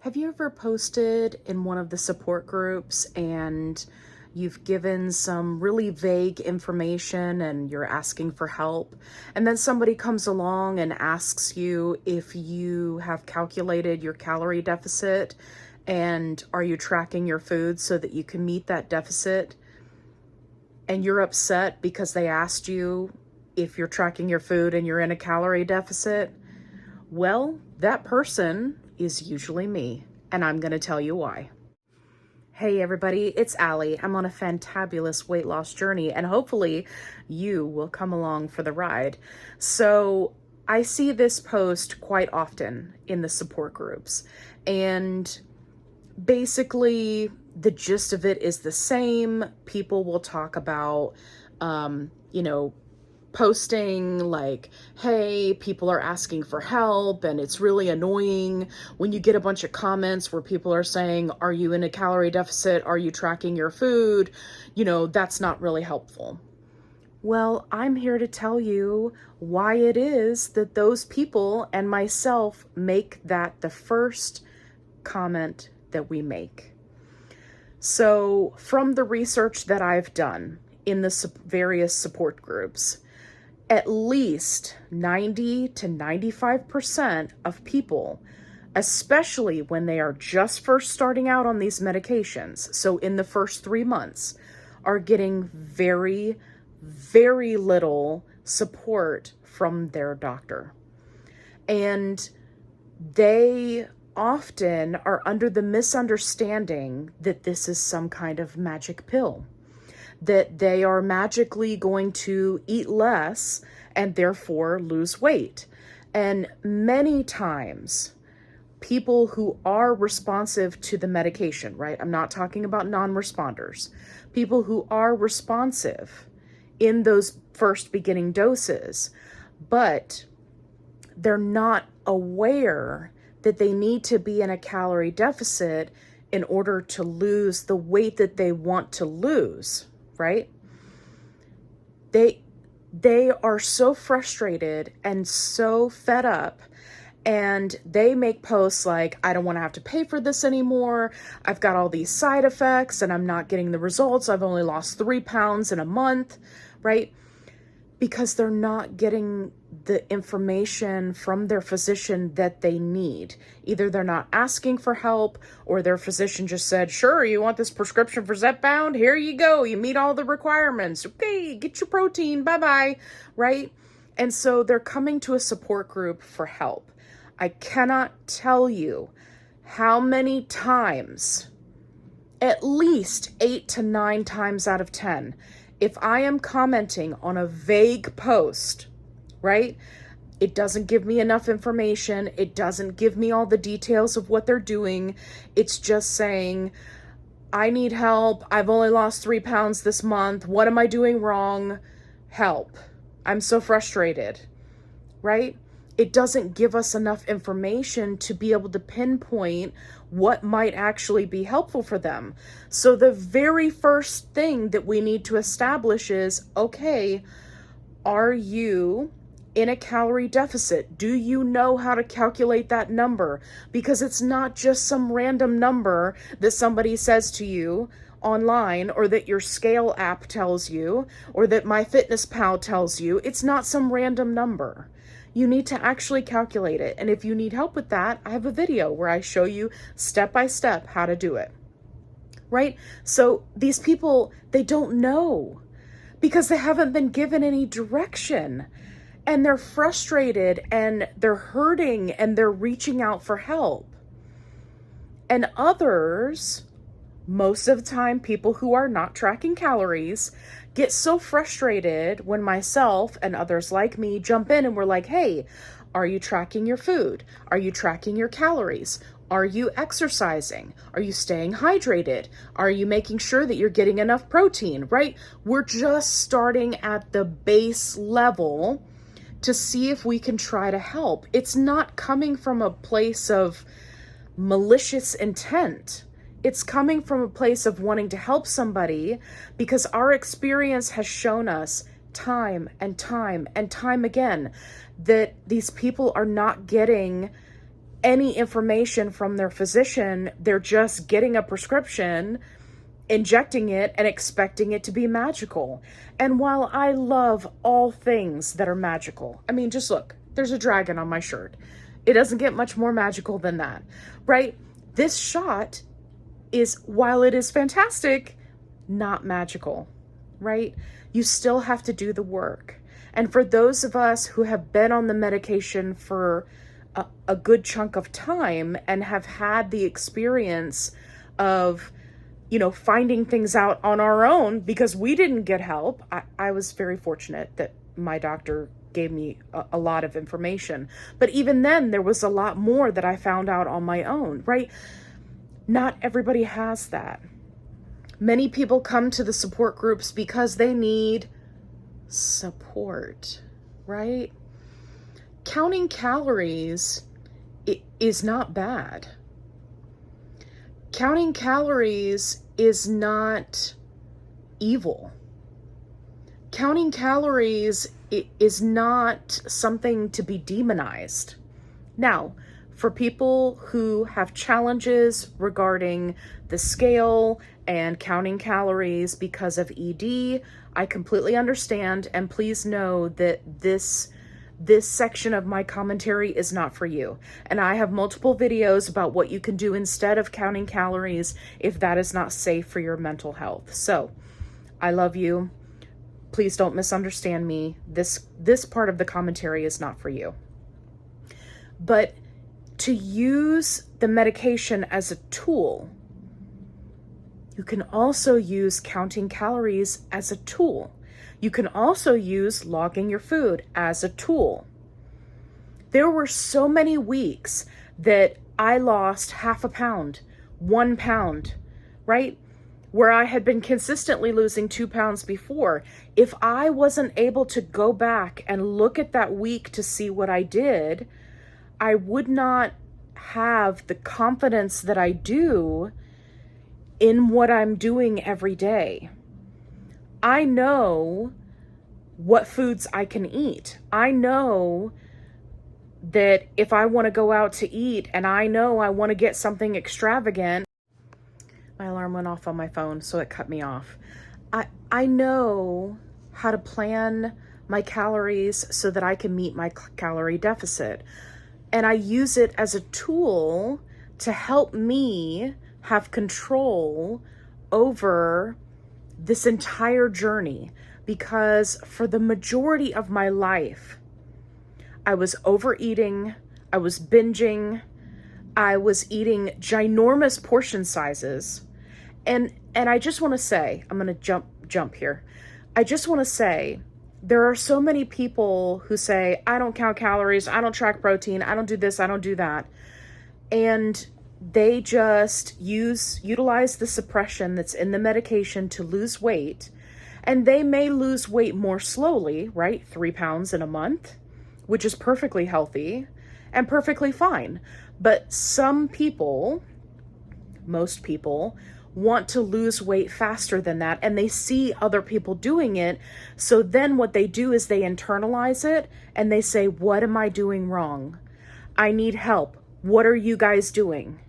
Have you ever posted in one of the support groups and you've given some really vague information and you're asking for help, and then somebody comes along and asks you if you have calculated your calorie deficit and are you tracking your food so that you can meet that deficit, and you're upset because they asked you if you're tracking your food and you're in a calorie deficit? Well, that person is usually me, and I'm going to tell you why. Hey everybody, it's Allie. I'm on a fantabulous weight loss journey, and hopefully you will come along for the ride. So I see this post quite often in the support groups, and basically the gist of it is the same. People will talk about, posting like, hey, people are asking for help, and it's really annoying when you get a bunch of comments where people are saying, are you in a calorie deficit? Are you tracking your food? That's not really helpful. Well, I'm here to tell you why it is that those people and myself make that the first comment that we make. So from the research that I've done in the various support groups, at least 90 to 95% of people, especially when they are just first starting out on these medications, so in the first 3 months, are getting very, very little support from their doctor. And they often are under the misunderstanding that this is some kind of magic pill, that they are magically going to eat less and therefore lose weight. And many times, people who are responsive to the medication, right? I'm not talking about non-responders. People who are responsive in those first beginning doses, but they're not aware that they need to be in a calorie deficit in order to lose the weight that they want to lose, right? They are so frustrated and so fed up, and they make posts like, I don't want to have to pay for this anymore. I've got all these side effects and I'm not getting the results. I've only lost 3 pounds in a month, right? Because they're not getting the information from their physician that they need. Either they're not asking for help, or their physician just said, sure, you want this prescription for Zepbound? Here you go. You meet all the requirements. Okay, get your protein. Bye-bye, right? And so they're coming to a support group for help. I cannot tell you how many times, at least 8 to 9 times out of 10, if I am commenting on a vague post, right? It doesn't give me enough information. It doesn't give me all the details of what they're doing. It's just saying, I need help. I've only lost 3 pounds this month. What am I doing wrong? Help. I'm so frustrated, right? It doesn't give us enough information to be able to pinpoint what might actually be helpful for them. So the very first thing that we need to establish is, okay, are you in a calorie deficit? Do you know how to calculate that number? Because it's not just some random number that somebody says to you online, or that your scale app tells you, or that MyFitnessPal tells you. It's not some random number. You need to actually calculate it. And if you need help with that, I have a video where I show you step by step how to do it, right? So these people, they don't know because they haven't been given any direction, and they're frustrated and they're hurting and they're reaching out for help. And others, most of the time, people who are not tracking calories, get so frustrated when myself and others like me jump in and we're like, hey, are you tracking your food? Are you tracking your calories? Are you exercising? Are you staying hydrated? Are you making sure that you're getting enough protein, right? We're just starting at the base level to see if we can try to help. It's not coming from a place of malicious intent. It's coming from a place of wanting to help somebody, because our experience has shown us time and time and time again that these people are not getting any information from their physician. They're just getting a prescription, injecting it, and expecting it to be magical. And while I love all things that are magical, I mean, just look, there's a dragon on my shirt. It doesn't get much more magical than that, right? This shot is, while it is fantastic, not magical, right? You still have to do the work. And for those of us who have been on the medication for a good chunk of time and have had the experience of, finding things out on our own because we didn't get help. I was very fortunate that my doctor gave me a lot of information. But even then, there was a lot more that I found out on my own, right? Not everybody has that. Many people come to the support groups because they need support, right? Counting calories is not bad. Counting calories is not evil. Counting calories is not something to be demonized. Now, for people who have challenges regarding the scale and counting calories because of ED, I completely understand, and please know that this section of my commentary is not for you. And I have multiple videos about what you can do instead of counting calories if that is not safe for your mental health. So, I love you. Please don't misunderstand me. This part of the commentary is not for you. But to use the medication as a tool, you can also use counting calories as a tool. You can also use logging your food as a tool. There were so many weeks that I lost half a pound, 1 pound, right? Where I had been consistently losing 2 pounds before. If I wasn't able to go back and look at that week to see what I did, I would not have the confidence that I do in what I'm doing every day. I know what foods I can eat. I know that if I want to go out to eat and I know I want to get something extravagant, my alarm went off on my phone, so it cut me off. I know how to plan my calories so that I can meet my calorie deficit. And I use it as a tool to help me have control over this entire journey, because for the majority of my life, I was overeating, I was binging, I was eating ginormous portion sizes. And I just want to say, I'm going to jump here. I just want to say, there are so many people who say, I don't count calories, I don't track protein, I don't do this, I don't do that. And they just utilize the suppression that's in the medication to lose weight. And they may lose weight more slowly, right? 3 pounds in a month, which is perfectly healthy and perfectly fine. But some people, most people, want to lose weight faster than that, and they see other people doing it. So then what they do is they internalize it and they say, what am I doing wrong? I need help. What are you guys doing?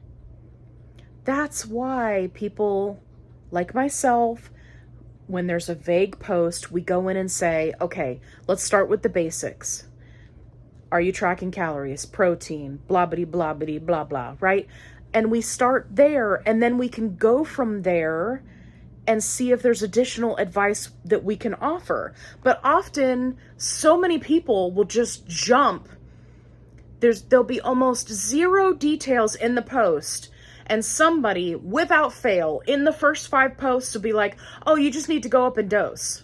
That's why people like myself, when there's a vague post, we go in and say, okay, let's start with the basics. Are you tracking calories, protein, blah, blah, blah, blah, blah, blah, right? And we start there, and then we can go from there and see if there's additional advice that we can offer. But often, so many people will just jump. There'll be almost zero details in the post, and somebody, without fail, in the first 5 posts will be like, oh, you just need to go up and dose.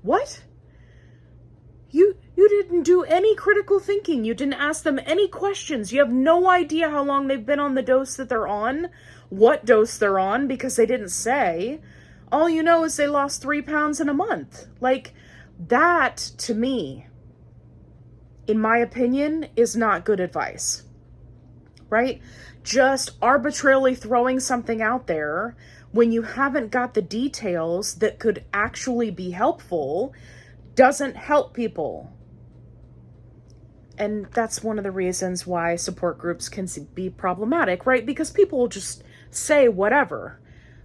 What? You didn't do any critical thinking. You didn't ask them any questions. You have no idea how long they've been on the dose that they're on, what dose they're on, because they didn't say. All you know is they lost 3 pounds in a month. Like, that, to me, in my opinion, is not good advice, right? Just arbitrarily throwing something out there when you haven't got the details that could actually be helpful doesn't help people. And that's one of the reasons why support groups can be problematic, right? Because people will just say whatever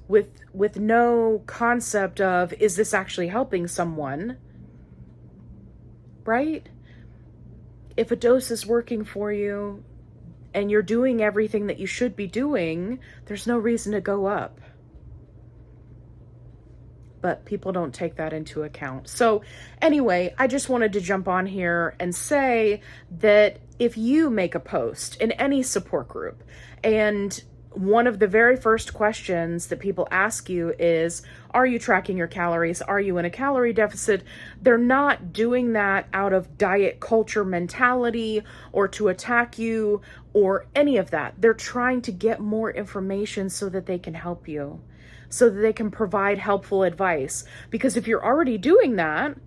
with no concept of, is this actually helping someone, right? If a dose is working for you and you're doing everything that you should be doing, there's no reason to go up. But people don't take that into account. So anyway, I just wanted to jump on here and say that if you make a post in any support group, and one of the very first questions that people ask you is, are you tracking your calories? Are you in a calorie deficit? They're not doing that out of diet culture mentality or to attack you or any of that. They're trying to get more information so that they can help you, so that they can provide helpful advice. Because if you're already doing that,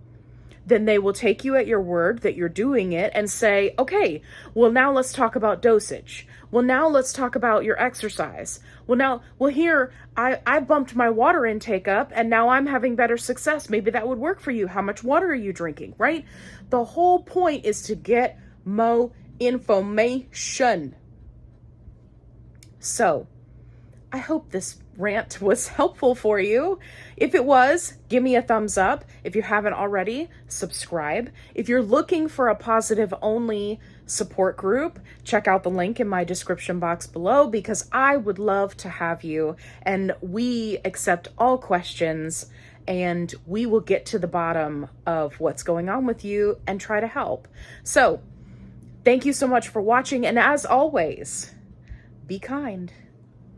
then they will take you at your word that you're doing it and say, okay, well, now let's talk about dosage. Well, now let's talk about your exercise. Here, I bumped my water intake up and now I'm having better success. Maybe that would work for you. How much water are you drinking, right? The whole point is to get more information. So, I hope this rant was helpful for you. If it was, give me a thumbs up. If you haven't already, subscribe. If you're looking for a positive only support group, check out the link in my description box below, because I would love to have you, and we accept all questions and we will get to the bottom of what's going on with you and try to help. So, thank you so much for watching, and as always, be kind.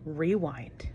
Rewind.